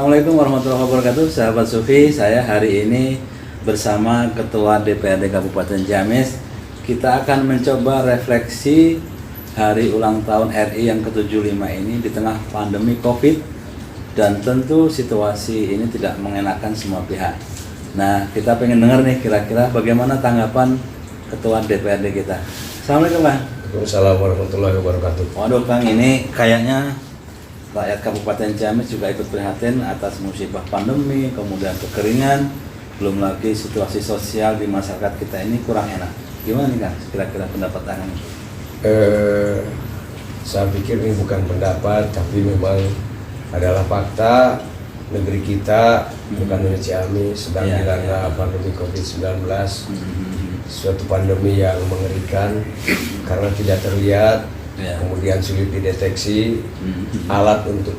Assalamualaikum warahmatullahi wabarakatuh, sahabat Sufi. Saya hari ini bersama Ketua DPRD Kabupaten Ciamis. Kita akan mencoba refleksi hari ulang tahun RI yang ke-75 ini di tengah pandemi COVID, dan tentu situasi ini tidak mengenakan semua pihak. Nah, kita pengen dengar nih kira-kira bagaimana tanggapan Ketua DPRD kita. Assalamualaikum, Bang. Waalaikumsalam warahmatullahi wabarakatuh. Waduh, Kang, ini kayaknya rakyat Kabupaten Ciamis juga ikut prihatin atas musibah pandemi, kemudian kekeringan, belum lagi situasi sosial di masyarakat kita ini kurang enak. Gimana nih, Kang, kira-kira pendapat Kang? Saya pikir ini bukan pendapat, tapi memang adalah fakta. Negeri kita, bukan hanya Ciamis, sedang dilanda pandemi COVID-19. Suatu pandemi yang mengerikan karena tidak terlihat, kemudian sulit dideteksi, alat untuk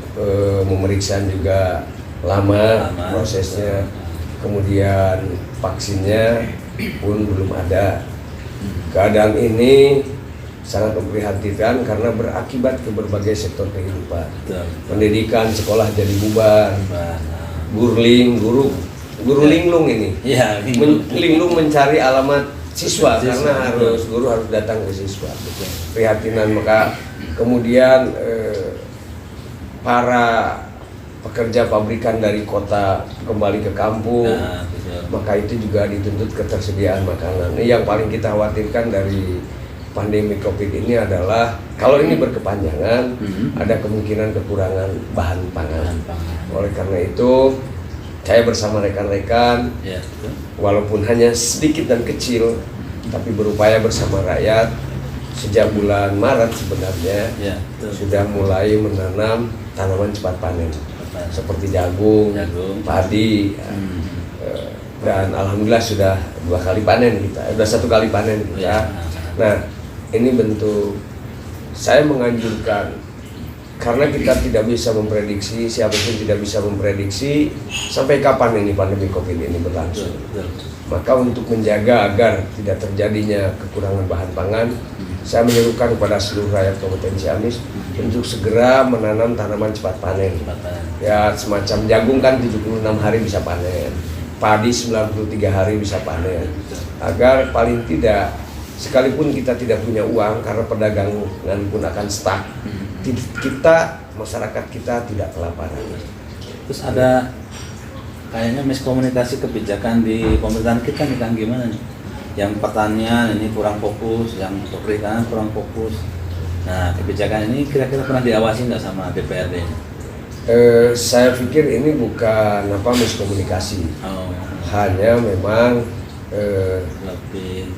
memeriksa juga lama prosesnya, kemudian vaksinnya pun belum ada. Keadaan ini sangat memprihatinkan karena berakibat ke berbagai sektor kehidupan. Pendidikan, sekolah jadi bubar, guru linglung ini, linglung mencari alamat siswa karena guru harus datang ke siswa. Prihatinan. Maka kemudian para pekerja pabrikan dari kota kembali ke kampung, maka itu juga dituntut ketersediaan makanan. Ini yang paling kita khawatirkan dari pandemi COVID ini adalah kalau ini berkepanjangan, ada kemungkinan kekurangan bahan pangan. Oleh karena itu, saya bersama rekan-rekan, walaupun hanya sedikit dan kecil, tapi berupaya bersama rakyat. Sejak bulan Maret sebenarnya sudah mulai menanam tanaman cepat panen, seperti jagung, padi, dan alhamdulillah sudah 2 kali panen kita, sudah 1 kali panen kita. Nah, ini bentuk saya menganjurkan. Karena kita tidak bisa memprediksi, siapapun tidak bisa memprediksi sampai kapan ini pandemi COVID ini berlangsung. Maka untuk menjaga agar tidak terjadinya kekurangan bahan pangan, saya menyerukan kepada seluruh rakyat Kabupaten Ciamis untuk segera menanam tanaman cepat panen. Ya, semacam jagung kan 76 hari bisa panen, padi 93 hari bisa panen. Agar paling tidak, sekalipun kita tidak punya uang karena perdagangan pun akan stuck, kita, masyarakat kita tidak kelaparan. Terus ada kayaknya miskomunikasi kebijakan di pemerintahan kita nih, Kang, gimana nih? Yang pertanian ini kurang fokus, yang perikanan kurang fokus. Nah, kebijakan ini kira-kira pernah diawasi nggak sama DPRD? Saya pikir ini bukan miskomunikasi. Hanya memang lebih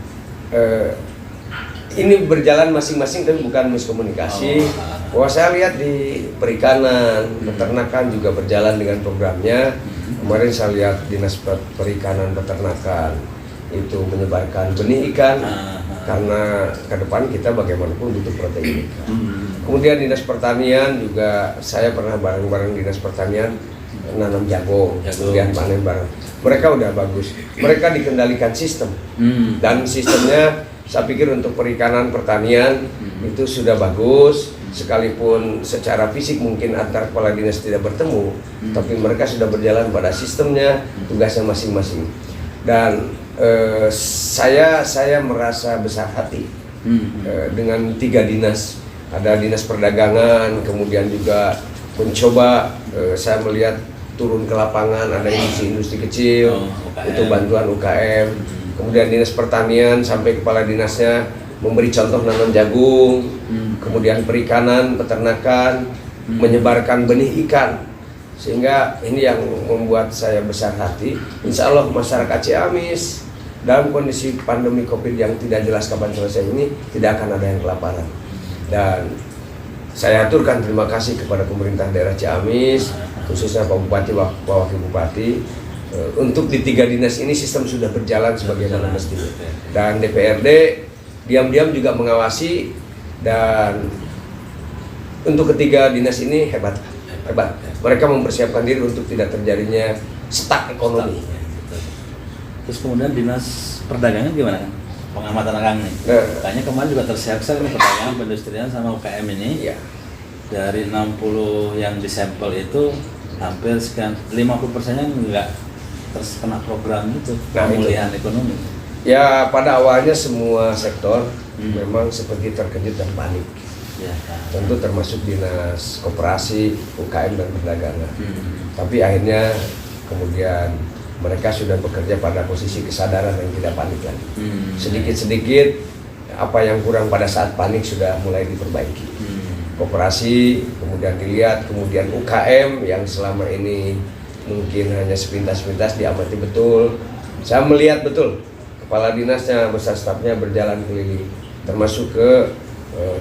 ini berjalan masing-masing, tapi bukan miskomunikasi. Wah, saya lihat di perikanan, peternakan juga berjalan dengan programnya. Kemarin saya lihat Dinas Perikanan Peternakan itu menyebarkan benih ikan, karena ke depan kita bagaimanapun butuh protein ikan. Kemudian Dinas Pertanian juga, saya pernah bareng-bareng Dinas Pertanian nanam jagung, kemudian panen bareng. Mereka udah bagus. Mereka dikendalikan sistem, dan sistemnya saya pikir untuk perikanan pertanian itu sudah bagus, sekalipun secara fisik mungkin antar kepala dinas tidak bertemu, tapi mereka sudah berjalan pada sistemnya, tugasnya masing-masing. Dan saya merasa besar hati dengan 3 dinas. Ada Dinas Perdagangan, kemudian juga mencoba, saya melihat turun ke lapangan, ada industri kecil, itu bantuan UKM. Kemudian Dinas Pertanian sampai kepala dinasnya memberi contoh nanam jagung, kemudian perikanan, peternakan, menyebarkan benih ikan. Sehingga ini yang membuat saya besar hati. Insya Allah masyarakat Ciamis dalam kondisi pandemi COVID yang tidak jelas kapan selesai ini tidak akan ada yang kelaparan. Dan saya aturkan terima kasih kepada pemerintah daerah Ciamis, khususnya Pak Bupati, Pak Wakil Bupati. Untuk di 3 dinas ini sistem sudah berjalan sebagaimana mestinya, dan DPRD diam-diam juga mengawasi. Dan untuk ketiga dinas ini hebat. Mereka mempersiapkan diri untuk tidak terjadinya stuck ekonomi. Terus kemudian Dinas Perdagangan gimana, kan? Pengamatan Kang nih. Kayaknya kemarin juga tersiap-siap nih perdagangan, perindustrian sama UKM ini. Dari 60 yang disampel itu hampir sekian 50%-nya nggak terkena program itu Nah, pemulihan ekonomi. Ya pada awalnya semua sektor memang seperti terkejut dan panik. Ya, Tentu termasuk dinas koperasi, UKM dan perdagangan. Tapi akhirnya kemudian mereka sudah bekerja pada posisi kesadaran yang tidak panik lagi. Sedikit-sedikit apa yang kurang pada saat panik sudah mulai diperbaiki. Koperasi kemudian dilihat, kemudian UKM yang selama ini mungkin hanya sepintas-sepintas diamati betul. Saya melihat betul kepala dinasnya beserta stafnya berjalan keliling, termasuk ke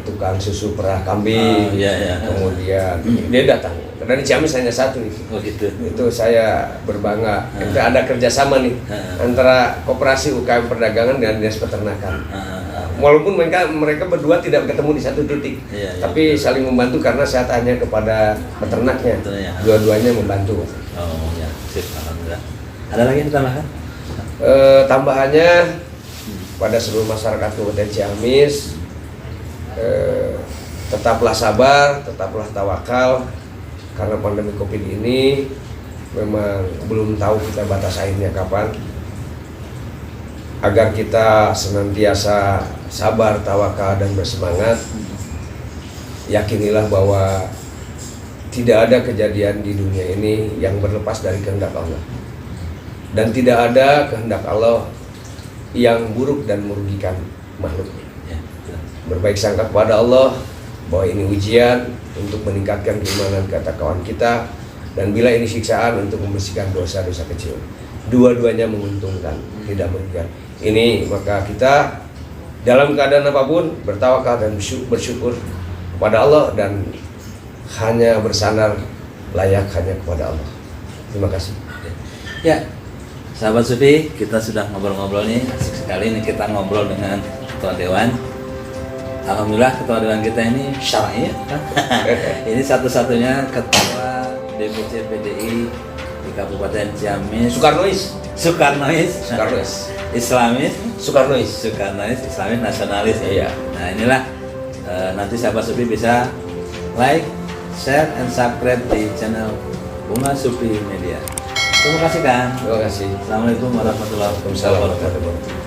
tukang susu perah kambing. Kemudian dia datang dari Ciamis hanya satu itu. Oh gitu. Itu saya berbangga. Itu ada kerjasama nih antara koperasi UKM perdagangan dan dinas peternakan. Walaupun mereka berdua tidak ketemu di satu titik, tapi saling membantu karena saya tanya kepada peternaknya, dua-duanya membantu. Oh ya, sip, alhamdulillah. Ada lagi yang ditambahkan? Tambahannya pada seluruh masyarakat Kabupaten Ciamis, tetaplah sabar, tetaplah tawakal, karena pandemi Covid ini memang belum tahu kita batas akhirnya kapan. Agar kita senantiasa sabar, tawakal, dan bersemangat, yakinilah bahwa tidak ada kejadian di dunia ini yang berlepas dari kehendak Allah, dan tidak ada kehendak Allah yang buruk dan merugikan makhluk. Berbaik sangka kepada Allah bahwa ini ujian untuk meningkatkan keimanan ketakwaan kita, dan bila ini siksaan untuk membersihkan dosa-dosa kecil. Dua-duanya menguntungkan, tidak merugikan. Ini maka kita dalam keadaan apapun bertawakal dan bersyukur kepada Allah, dan hanya bersandar layak hanya kepada Allah. Terima kasih. Ya, sahabat Sufi, kita sudah ngobrol-ngobrol nih, asik sekali nih kita ngobrol dengan Ketua Dewan. Alhamdulillah Ketua Dewan kita ini syar'i ya. Ini satu-satunya Ketua DPC PDI di Kabupaten Ciamis. Soekarnois, Islamis, Soekarnois, Islamis, nasionalis. Iya. Nah inilah nanti sahabat Sufi bisa like, share, and subscribe di channel Bunga Sufi Media. Terima kasih Kang. Terima kasih. Assalamualaikum warahmatullahi wabarakatuh.